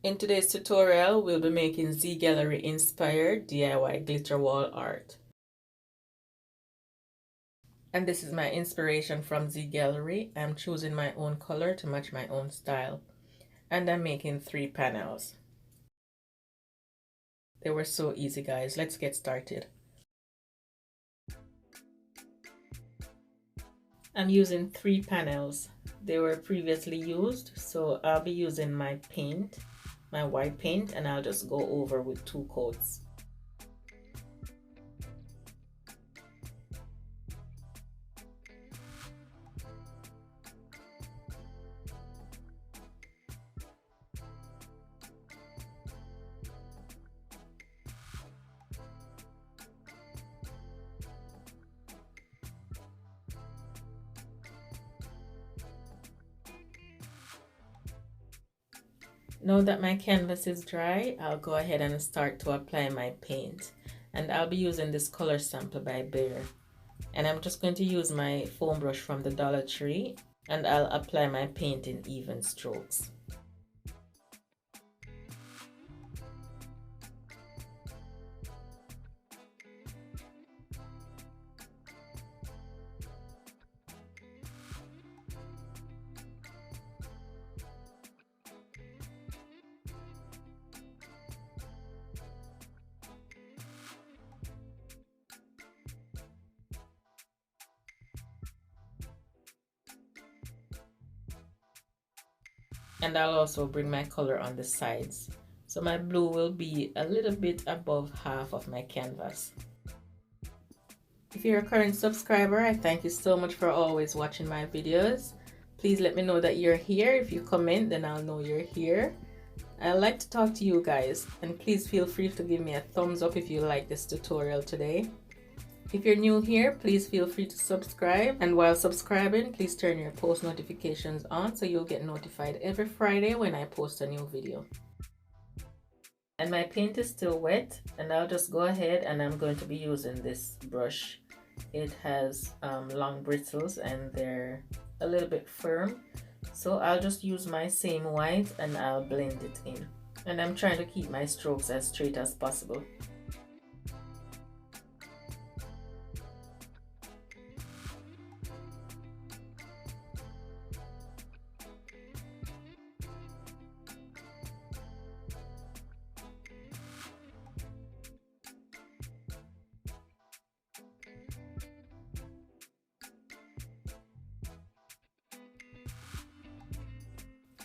In today's tutorial, we'll be making Z Gallerie inspired DIY glitter wall art. And this is my inspiration from Z Gallerie. I'm choosing my own color to match my own style. And I'm making 3 panels. They were so easy, guys. Let's get started. I'm using 3 panels. They were previously used, so I'll be using my paint, my white paint, and I'll just go over with 2 coats. Now that my canvas is dry, I'll go ahead and start to apply my paint. And I'll be using this color sample by Bear. And I'm just going to use my foam brush from the Dollar Tree, and I'll apply my paint in even strokes. And I'll also bring my color on the sides. So my blue will be a little bit above half of my canvas. If you're a current subscriber, I thank you so much for always watching my videos. Please let me know that you're here. If you comment, then I'll know you're here. I like to talk to you guys, and please feel free to give me a thumbs up if you like this tutorial today. If you're new here, please feel free to subscribe, and while subscribing, please turn your post notifications on so you'll get notified every Friday when I post a new video. And my paint is still wet, and I'll just go ahead and I'm going to be using this brush. It has long bristles and they're a little bit firm, so I'll just use my same white and I'll blend it in. And I'm trying to keep my strokes as straight as possible.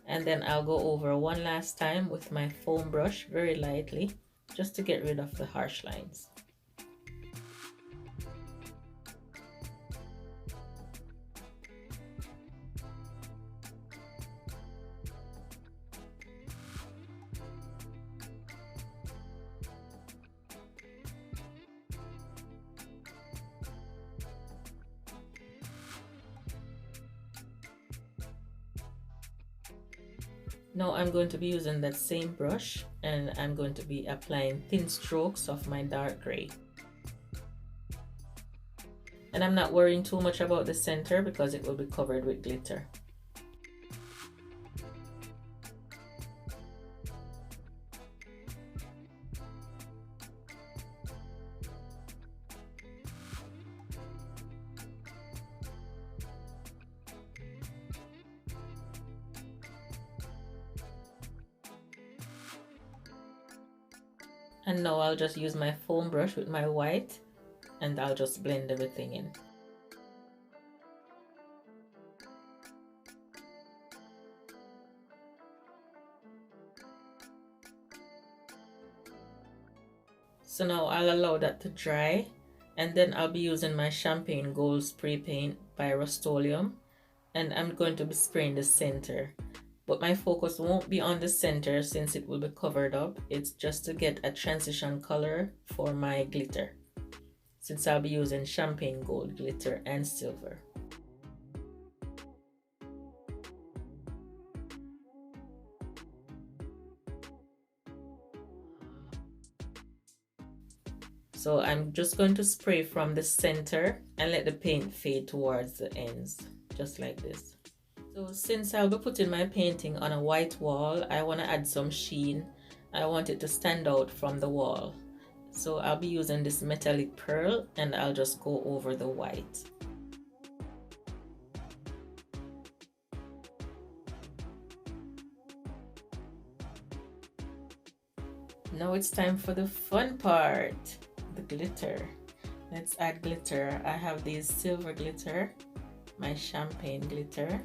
And then I'll go over one last time with my foam brush very lightly, just to get rid of the harsh lines. Now I'm going to be using that same brush and I'm going to be applying thin strokes of my dark gray. And I'm not worrying too much about the center because it will be covered with glitter. And now I'll just use my foam brush with my white and I'll just blend everything in. So now I'll allow that to dry, and then I'll be using my Champagne Gold Spray Paint by Rust-Oleum, and I'm going to be spraying the center. But my focus won't be on the center since it will be covered up. It's just to get a transition color for my glitter, since I'll be using champagne gold glitter and silver. So I'm just going to spray from the center and let the paint fade towards the ends, just like this. So since I'll be putting my painting on a white wall, I want to add some sheen. I want it to stand out from the wall. So I'll be using this metallic pearl and I'll just go over the white. Now it's time for the fun part, the glitter. Let's add glitter. I have these silver glitter, my champagne glitter,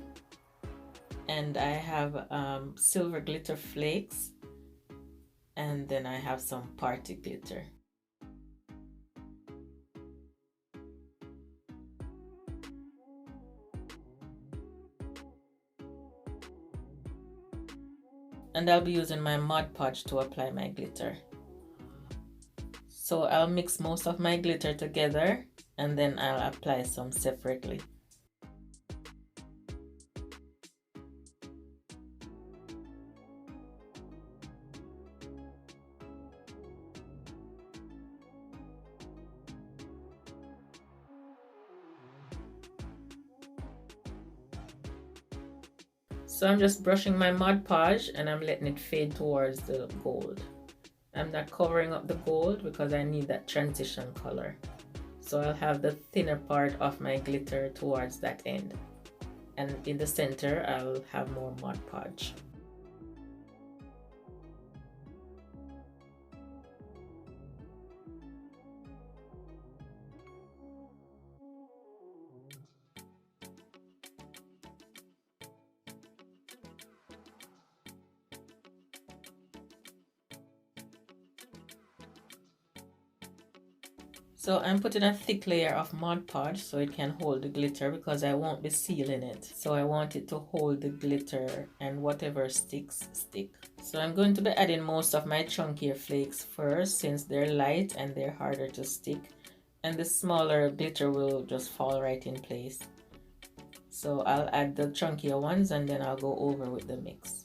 and I have silver glitter flakes, and then I have some party glitter. And I'll be using my Mod Podge to apply my glitter. So I'll mix most of my glitter together and then I'll apply some separately. So I'm just brushing my Mod Podge and I'm letting it fade towards the gold. I'm not covering up the gold because I need that transition color. So I'll have the thinner part of my glitter towards that end. And in the center, I'll have more Mod Podge. So I'm putting a thick layer of Mod Podge so it can hold the glitter because I won't be sealing it. So I want it to hold the glitter and whatever sticks, stick. So I'm going to be adding most of my chunkier flakes first since they're light and they're harder to stick. And the smaller glitter will just fall right in place. So I'll add the chunkier ones and then I'll go over with the mix.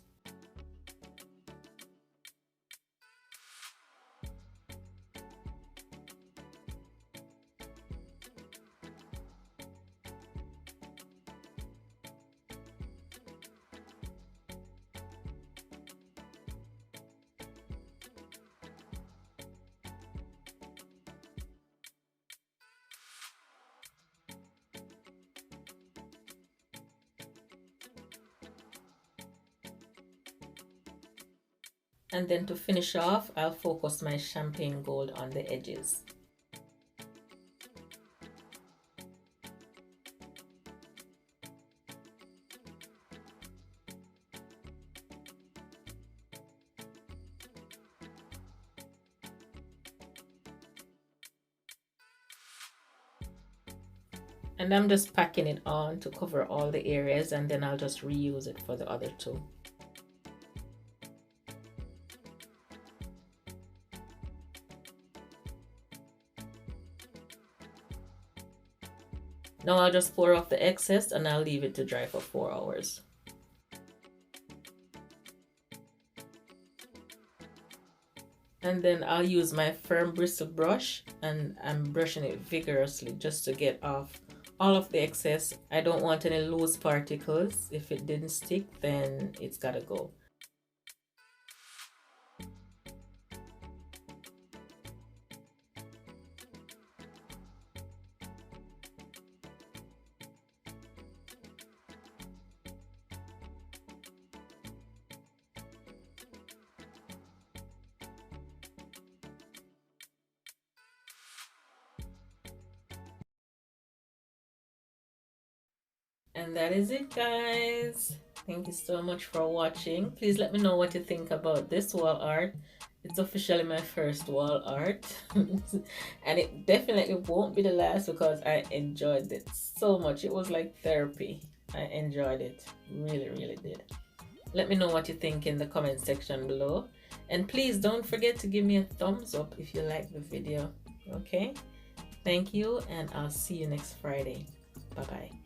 And then to finish off, I'll focus my champagne gold on the edges. And I'm just packing it on to cover all the areas and then I'll just reuse it for the other two. Now I'll just pour off the excess and I'll leave it to dry for 4 hours. And then I'll use my firm bristle brush and I'm brushing it vigorously just to get off all of the excess. I don't want any loose particles. If it didn't stick, then it's gotta go. And that is it, guys. Thank you so much for watching. Please let me know what you think about this wall art. It's officially my first wall art. And it definitely won't be the last because I enjoyed it so much. It was like therapy. I enjoyed it. Really, really did. Let me know what you think in the comment section below. And please don't forget to give me a thumbs up if you like the video. Okay? Thank you, and I'll see you next Friday. Bye-bye.